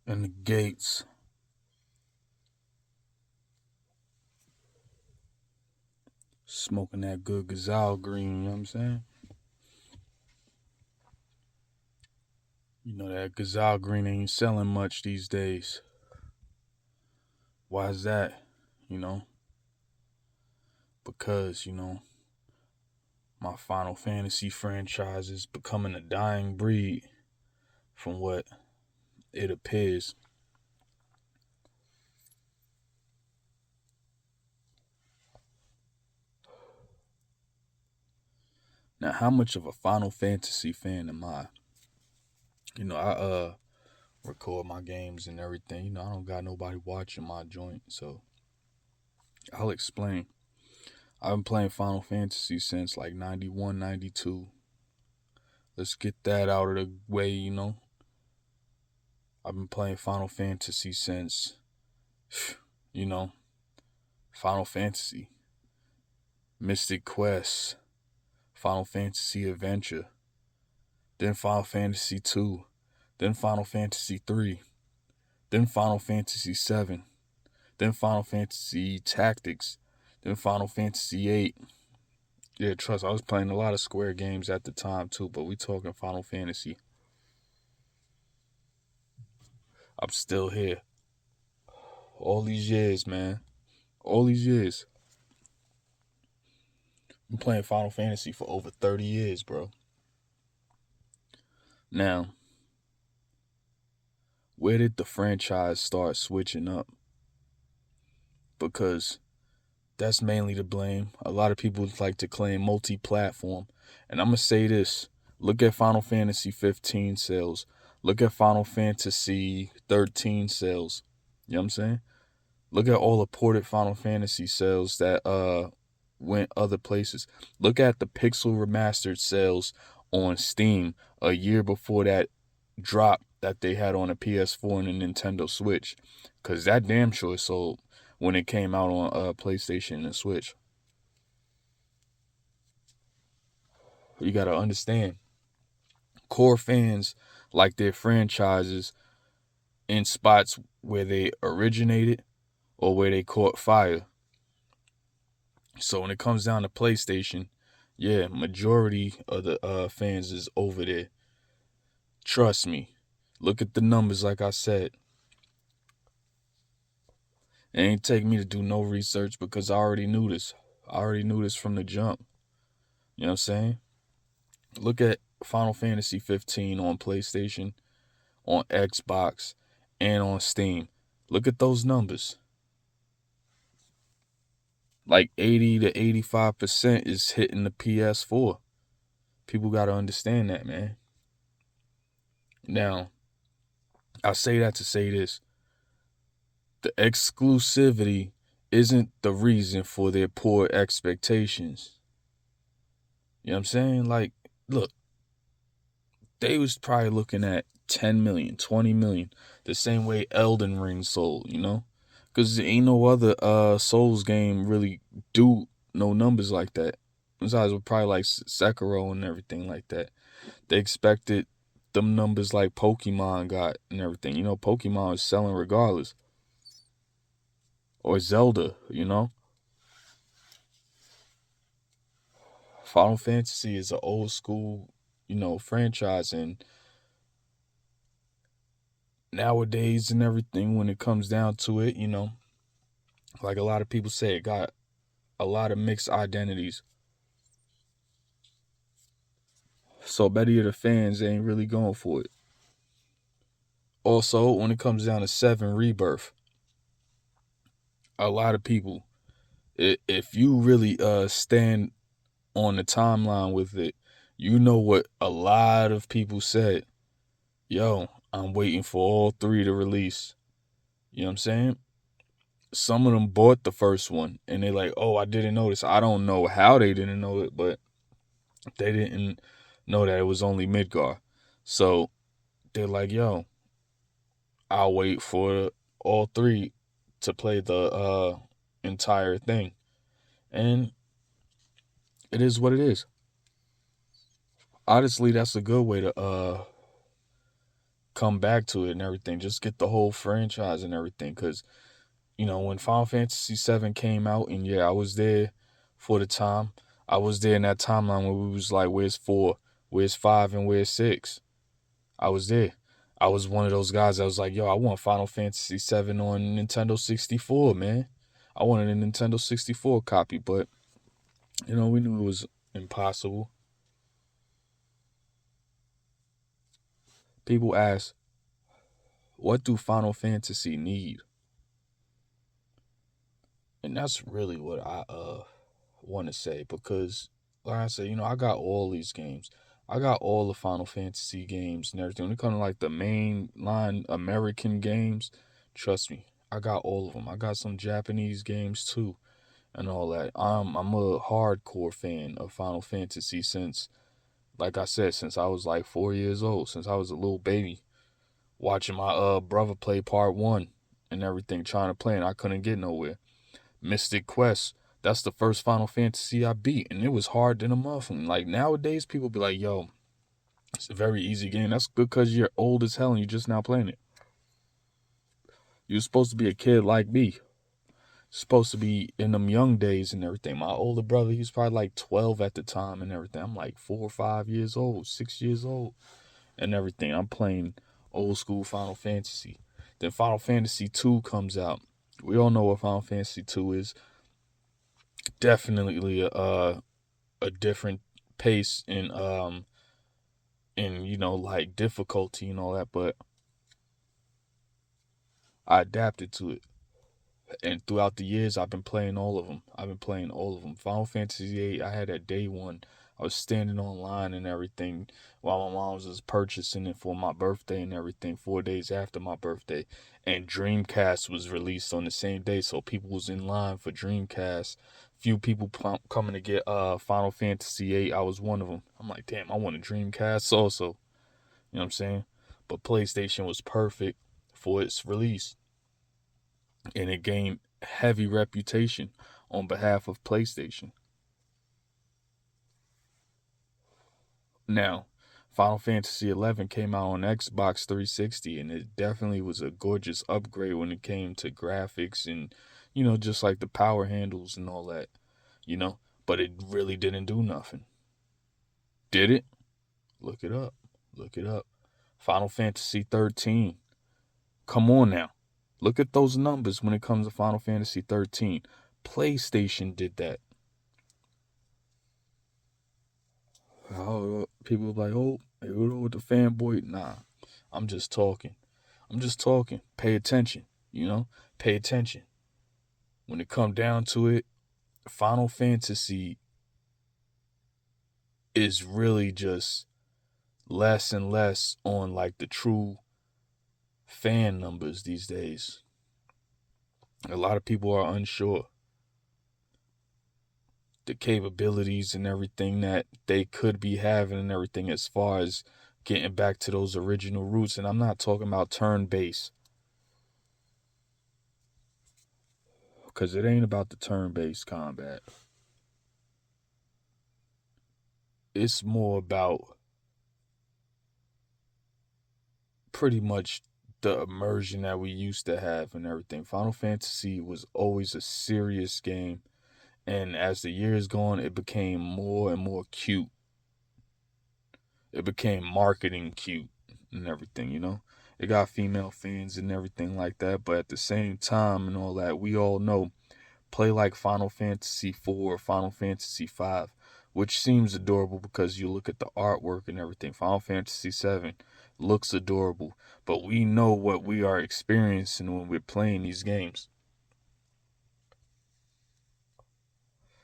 and the gates, smoking that good gazelle green, you know what I'm saying? You know that gazelle green ain't selling much these days. Why is that? You know, because, my Final Fantasy franchise is becoming a dying breed from what it appears. Now, how much of a Final Fantasy fan am I? I record my games and everything. I don't got nobody watching my joint, so I'll explain. I've been playing Final Fantasy since like 91, 92. Let's get that out of the way. I've been playing Final Fantasy since, you know, Final Fantasy, Mystic Quest, Final Fantasy Adventure, then Final Fantasy 2, then Final Fantasy 3, then Final Fantasy 7, then Final Fantasy Tactics, then Final Fantasy 8. Yeah, trust, I was playing a lot of Square games at the time too, but we talking Final Fantasy. I'm still here. All these years, man. All these years. I'm playing Final Fantasy for over 30 years, bro. Now, where did the franchise start switching up? Because that's mainly to blame. A lot of people like to claim multi platform. And I'm going to say this, look at Final Fantasy 15 sales, look at Final Fantasy 13 sales. You know what I'm saying? Look at all the ported Final Fantasy sales that went other places. Look at the Pixel Remastered sales on Steam a year before that drop that they had on a PS4 and a Nintendo Switch. Cause that damn sure sold when it came out on PlayStation and Switch. You gotta understand, core fans like their franchises in spots where they originated or where they caught fire. So when it comes down to PlayStation, yeah, majority of the fans is over there. Trust me. Look at the numbers, like I said. It ain't take me to do no research because I already knew this. I already knew this from the jump. You know what I'm saying? Look at Final Fantasy 15 on PlayStation, on Xbox, and on Steam. Look at those numbers. Like 80 to 85% is hitting the PS4. People got to understand that, man. Now, I say that to say this. The exclusivity isn't the reason for their poor expectations. You know what I'm saying? Like, look, they was probably looking at 10 million, 20 million, the same way Elden Ring sold. Because there ain't no other Souls game really do no numbers like that. Besides, with probably like Sekiro and everything like that. They expected them numbers like Pokemon got and everything. Pokemon is selling regardless. Or Zelda. Final Fantasy is an old school, franchise, and nowadays and everything, when it comes down to it, like a lot of people say, it got a lot of mixed identities. So many of the fans ain't really going for it. Also, when it comes down to Seven Rebirth, a lot of people, if you really stand on the timeline with it, you know what a lot of people said. Yo, I'm waiting for all three to release. You know what I'm saying? Some of them bought the first one and they like, oh, I didn't notice. I don't know how they didn't know it, but they didn't know that it was only Midgar. So they're like, yo, I'll wait for all three to play the entire thing. And it is what it is. Honestly, that's a good way to come back to it and everything. Just get the whole franchise and everything. Because, when Final Fantasy VII came out, and yeah, I was there for the time. I was there in that timeline where we was like, where's 4? Where's 5? And where's 6? I was there. I was one of those guys that was like, yo, I want Final Fantasy VII on Nintendo 64, man. I wanted a Nintendo 64 copy, but, we knew it was impossible. People ask, what do Final Fantasy need? And that's really what I want to say, because like I said, I got all these games. I got all the Final Fantasy games and everything. When it comes to like the mainline American games, trust me, I got all of them. I got some Japanese games too and all that. I'm a hardcore fan of Final Fantasy since, like I said, since I was like 4 years old, since I was a little baby, watching my brother play part 1 and everything, trying to play, and I couldn't get nowhere. Mystic Quest, that's the first Final Fantasy I beat, and it was hard than a muffin. Like nowadays, people be like, yo, it's a very easy game. That's good because you're old as hell and you're just now playing it. You're supposed to be a kid like me. Supposed to be in them young days and everything. My older brother, he was probably like 12 at the time and everything. I'm like 4 or 5 years old, 6 years old and everything. I'm playing old school Final Fantasy. Then Final Fantasy 2 comes out. We all know what Final Fantasy 2 is. Definitely a different pace in like difficulty and all that, but I adapted to it. And throughout the years, I've been playing all of them. Final Fantasy 8, I had that day one. I was standing online and everything while my mom was purchasing it for my birthday and everything, 4 days after my birthday. And Dreamcast was released on the same day, so people was in line for Dreamcast. Few people coming to get Final Fantasy 8. I was one of them. I'm like, damn, I want a Dreamcast also. You know what I'm saying? But PlayStation was perfect for its release, and it gained heavy reputation on behalf of PlayStation. Now, Final Fantasy 11 came out on Xbox 360, and it definitely was a gorgeous upgrade when it came to graphics and, just like the power handles and all that, you know. But it really didn't do nothing. Did it? Look it up. Look it up. Final Fantasy 13. Come on now. Look at those numbers when it comes to Final Fantasy 13. PlayStation did that. Oh, people are like, oh, hey, with the fanboy. Nah, I'm just talking. I'm just talking. Pay attention, Pay attention. When it come down to it, Final Fantasy is really just less and less on like the true fan numbers these days. A lot of people are unsure the capabilities and everything that they could be having and everything as far as getting back to those original roots. And I'm not talking about turn-based, because it ain't about the turn-based combat. It's more about pretty much the immersion that we used to have and everything. Final Fantasy was always a serious game, and as the years gone, it became more and more cute. It became marketing cute and everything. It got female fans and everything like that, but at the same time and all that, we all know, play like Final Fantasy 4 or Final Fantasy 5, which seems adorable because you look at the artwork and everything. Final Fantasy 7 looks adorable, but we know what we are experiencing when we're playing these games.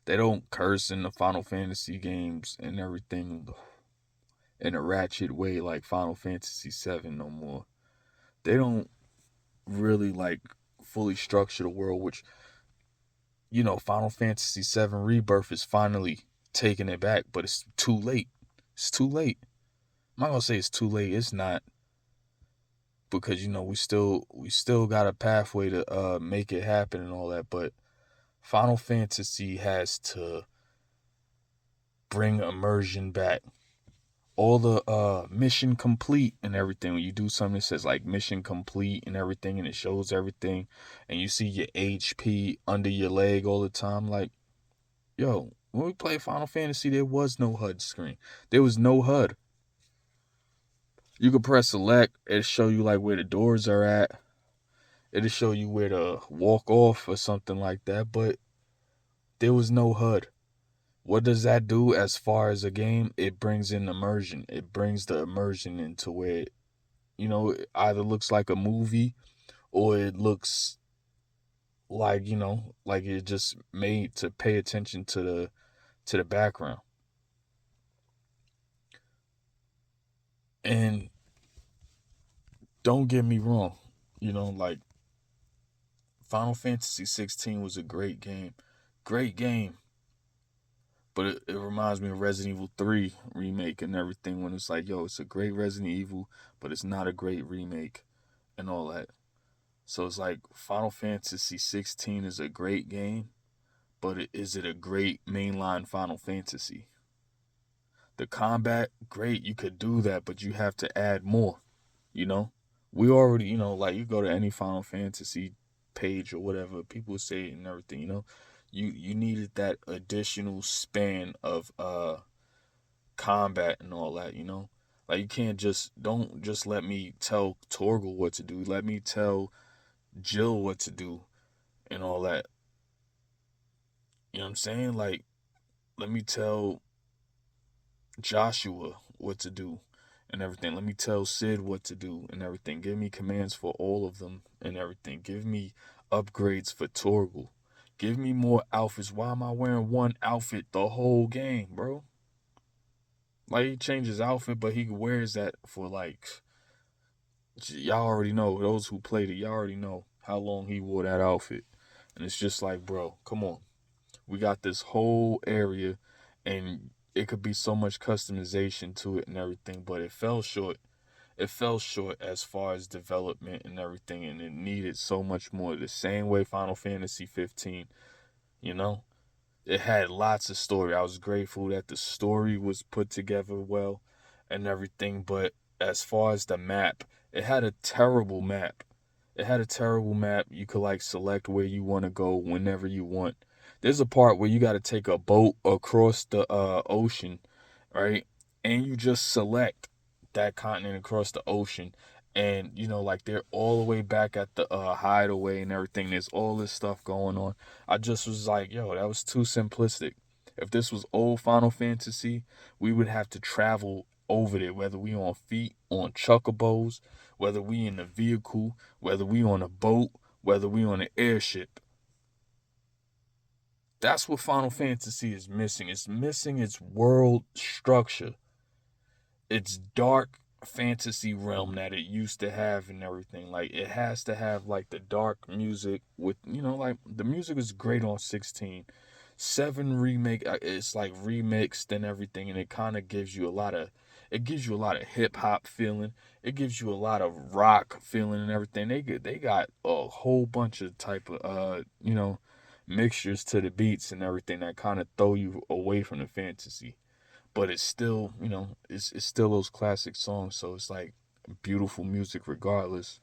They don't curse in the Final Fantasy games and everything in a ratchet way like Final Fantasy 7 no more. They don't really like fully structure the world, which, Final Fantasy 7 Rebirth is finally taking it back, but it's too late. It's too late. I'm not gonna say it's too late. It's not, because we still got a pathway to make it happen and all that. But Final Fantasy has to bring immersion back all the mission complete and everything. When you do something that says like mission complete and everything, and it shows everything, and you see your HP under your leg all the time, like, yo, when we played Final Fantasy, there was no HUD screen. There was no HUD. You could press select, it'll show you like where the doors are at. It'll show you where to walk off or something like that, but there was no HUD. What does that do as far as a game? It brings in immersion. It brings the immersion into where, it either looks like a movie or it looks like, like it just made to pay attention to the background. And don't get me wrong, like Final Fantasy 16 was a great game. Great game. But it reminds me of Resident Evil 3 remake and everything when it's like, yo, it's a great Resident Evil, but it's not a great remake and all that. So it's like Final Fantasy 16 is a great game, but is it a great mainline Final Fantasy? The combat, great, you could do that, but you have to add more, you know? We already, like you go to any Final Fantasy page or whatever, people say it and everything, You needed that additional span of combat and all that, Like you can't don't just let me tell Torgal what to do. Let me tell Jill what to do and all that. You know what I'm saying? Like, let me tell Joshua what to do and everything. Let me tell Sid what to do and everything. Give me commands for all of them and everything. Give me upgrades for Torgal. Give me more outfits. Why am I wearing one outfit the whole game, bro? Like, he changes outfit, but he wears that for like, y'all already know. Those who played it, y'all already know how long he wore that outfit. And it's just like, bro, come on. We got this whole area, and it could be so much customization to it and everything, but it fell short. It fell short as far as development and everything, and it needed so much more. The same way Final Fantasy 15, you know? It had lots of story. I was grateful that the story was put together well and everything, but as far as the map, it had a terrible map. It had a terrible map. You could like select where you want to go whenever you want. There's a part where you got to take a boat across the ocean, right? And you just select that continent across the ocean. And, like they're all the way back at the hideaway and everything. There's all this stuff going on. I just was like, yo, that was too simplistic. If this was old Final Fantasy, we would have to travel over there, whether we on feet, on chocobos, whether we in a vehicle, whether we on a boat, whether we on an airship. That's what Final Fantasy is missing. It's missing its world structure, its dark fantasy realm that it used to have and everything. Like it has to have like the dark music with like the music is great on 16. 7 remake it's like remixed and everything, and it gives you a lot of hip hop feeling. It gives you a lot of rock feeling and everything. They got a whole bunch of type of mixtures to the beats and everything that kind of throw you away from the fantasy. But it's still, it's still those classic songs. So it's like beautiful music regardless.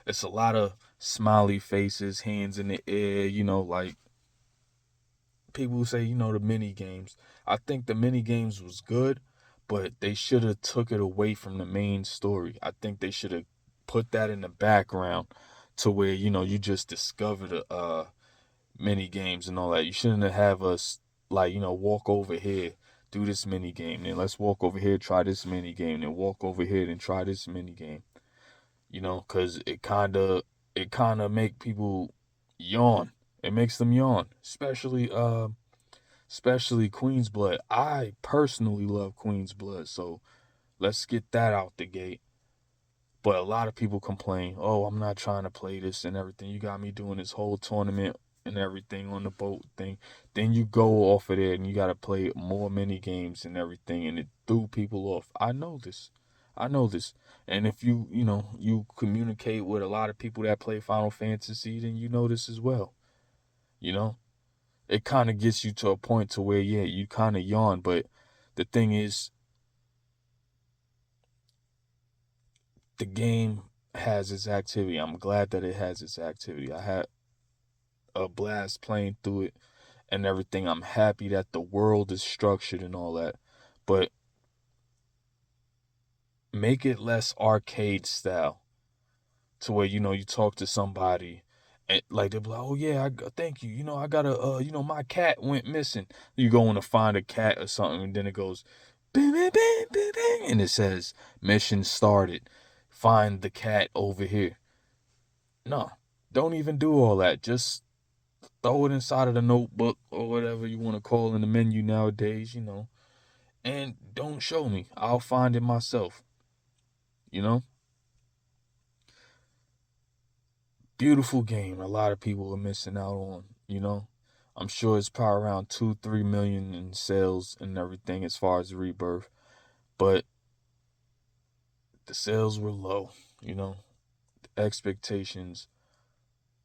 It's a lot of smiley faces, hands in the air, like people who say, the mini games. I think the mini games was good, but they should have took it away from the main story. I think they should have put that in the background to where, you just discover the mini games and all that. You shouldn't have us like, walk over here, do this mini game, then let's walk over here, try this mini game, then walk over here and try this mini game. Cause it kinda make people yawn. It makes them yawn. Especially Queen's Blood. I personally love Queen's Blood, so let's get that out the gate. But a lot of people complain, oh, I'm not trying to play this and everything. You got me doing this whole tournament and everything on the boat thing. Then you go off of there and you got to play more mini games and everything, and it threw people off. I know this. I know this. And if you communicate with a lot of people that play Final Fantasy, then you know this as well. You know, it kind of gets you to a point to where, yeah, you kind of yawn. But the thing is, the game has its activity. I'm glad that it has its activity. I had a blast playing through it and everything. I'm happy that the world is structured and all that. But make it less arcade style to where, you talk to somebody and like they'll be like, oh yeah, thank you. I got my cat went missing. You going to find a cat or something, and then it goes, bing, bing, bing, bing, bing, and it says mission started. Find the cat over here. No, don't even do all that. Just throw it inside of the notebook or whatever you want to call in the menu nowadays. And don't show me. I'll find it myself. You know? Beautiful game. A lot of people are missing out on. I'm sure it's probably around 2-3 million in sales and everything as far as Rebirth. But the sales were low, you know. The expectations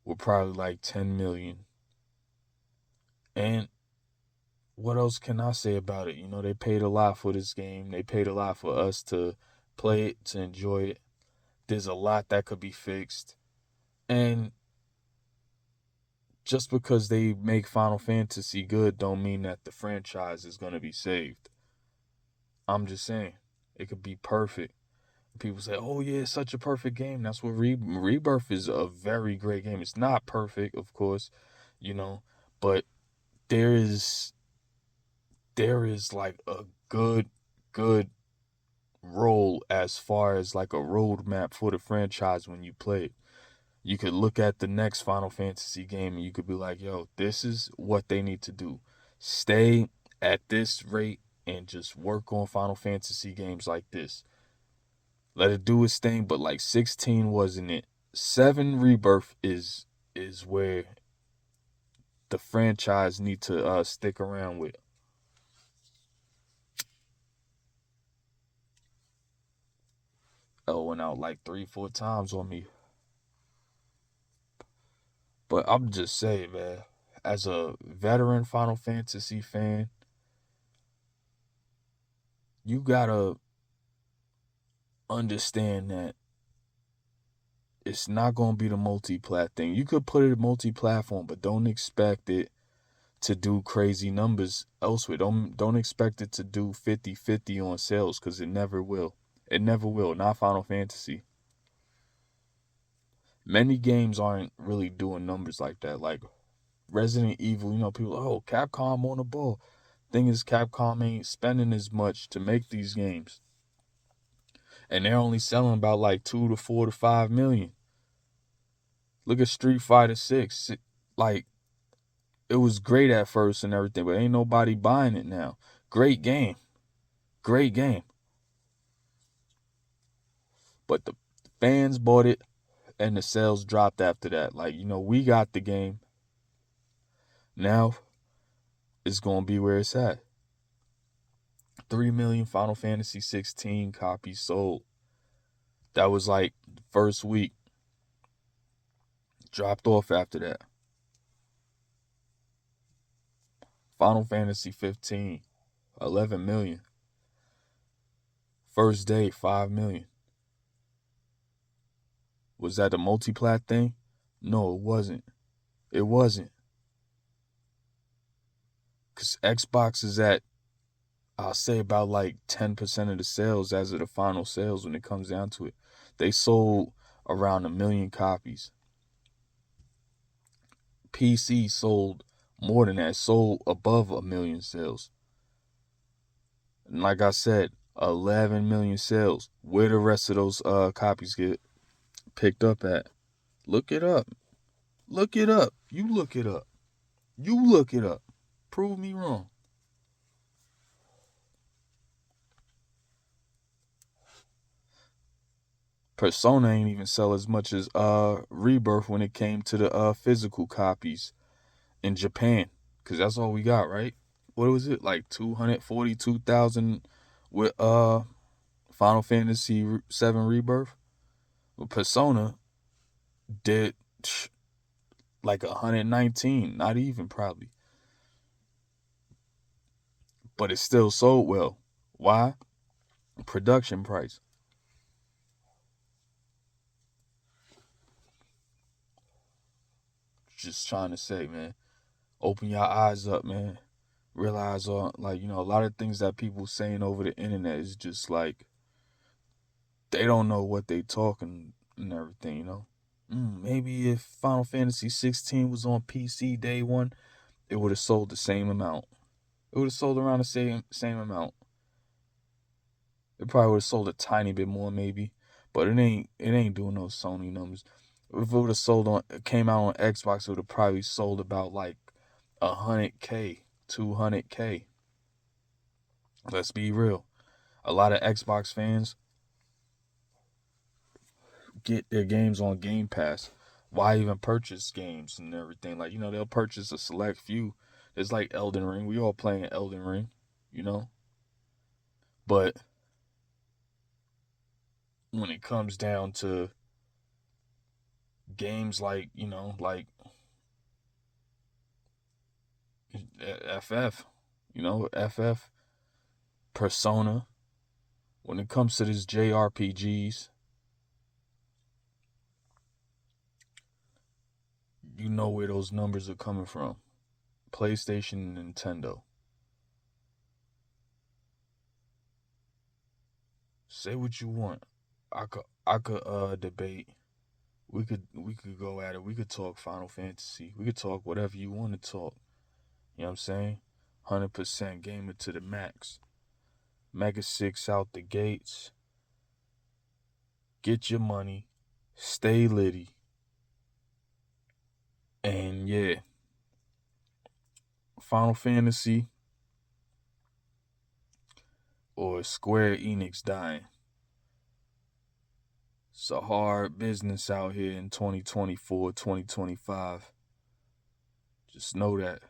were probably like 10 million. And what else can I say about it? They paid a lot for this game. They paid a lot for us to play it, to enjoy it. There's a lot that could be fixed. And just because they make Final Fantasy good don't mean that the franchise is going to be saved. I'm just saying, it could be perfect. People say, oh yeah, it's such a perfect game. That's what Rebirth is, a very great game. It's not perfect, of course, but there is like a good role as far as like a roadmap for the franchise when you play it. You could look at the next Final Fantasy game and you could be like, yo, this is what they need to do. Stay at this rate and just work on Final Fantasy games like this. Let it do its thing, but like 16 wasn't it. 7 Rebirth is where the franchise need to stick around with. Went out like 3-4 times on me. But I'm just saying, man, as a veteran Final Fantasy fan, you gotta understand that it's not gonna be the multi-plat thing. You could put it multi-platform, but don't expect it to do crazy numbers elsewhere. Don't expect it to do 50-50 on sales, because it never will. It never will. Not Final Fantasy. Many games aren't really doing numbers like that. Like Resident Evil, people, oh, Capcom on the ball. Thing is, Capcom ain't spending as much to make these games. And they're only selling about like 2 to 4 to 5 million. Look at Street Fighter 6. Like, it was great at first and everything, but ain't nobody buying it now. Great game. Great game. But the fans bought it and the sales dropped after that. Like, we got the game. Now it's going to be where it's at. 3 million Final Fantasy 16 copies sold. That was like the first week. Dropped off after that. Final Fantasy 15, 11 million. First day, 5 million. Was that the multi-plat thing? No, it wasn't. It wasn't. Because Xbox is at, I'll say, about like 10% of the sales as of the final sales when it comes down to it. They sold around 1 million copies. PC sold more than that, sold above 1 million sales. And like I said, 11 million sales. Where the rest of those copies get picked up at? Look it up. Look it up. You look it up. You look it up. Prove me wrong. Persona ain't even sell as much as Rebirth when it came to the physical copies in Japan, cause that's all we got, right? What was it, like 242,000 with Final Fantasy 7 Rebirth? Well, Persona did like 119, not even probably, but it still sold well. Why? Production price. just trying to say, man, open your eyes up, man. Realize like, a lot of things that people saying over the internet is just like they don't know what they talking and everything. Maybe if Final Fantasy 16 was on PC day one, it would have sold the same amount. It would have sold around the same amount. It probably would have sold a tiny bit more, maybe, but it ain't doing those Sony numbers. If it would have came out on Xbox, it would have probably sold about like 100K, 200K. Let's be real. A lot of Xbox fans get their games on Game Pass. Why even purchase games and everything? Like, they'll purchase a select few. It's like Elden Ring. We all playing Elden Ring, you know? But when it comes down to games like, like FF, FF, Persona, when it comes to this JRPGs, you know where those numbers are coming from. PlayStation and Nintendo. Say what you want. I could debate. We could go at it. We could talk Final Fantasy. We could talk whatever you want to talk. You know what I'm saying? 100% gamer to the max. Mega 6 out the gates. Get your money. Stay litty. And yeah, Final Fantasy or Square Enix dying. It's a hard business out here in 2024, 2025. Just know that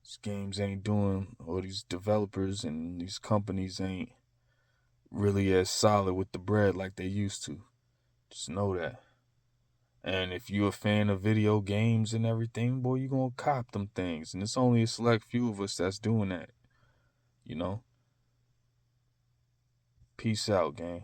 these games ain't doing, or these developers and these companies ain't really as solid with the bread like they used to. Just know that. And if you're a fan of video games and everything, boy, you're going to cop them things. And it's only a select few of us that's doing that, you know? Peace out, gang.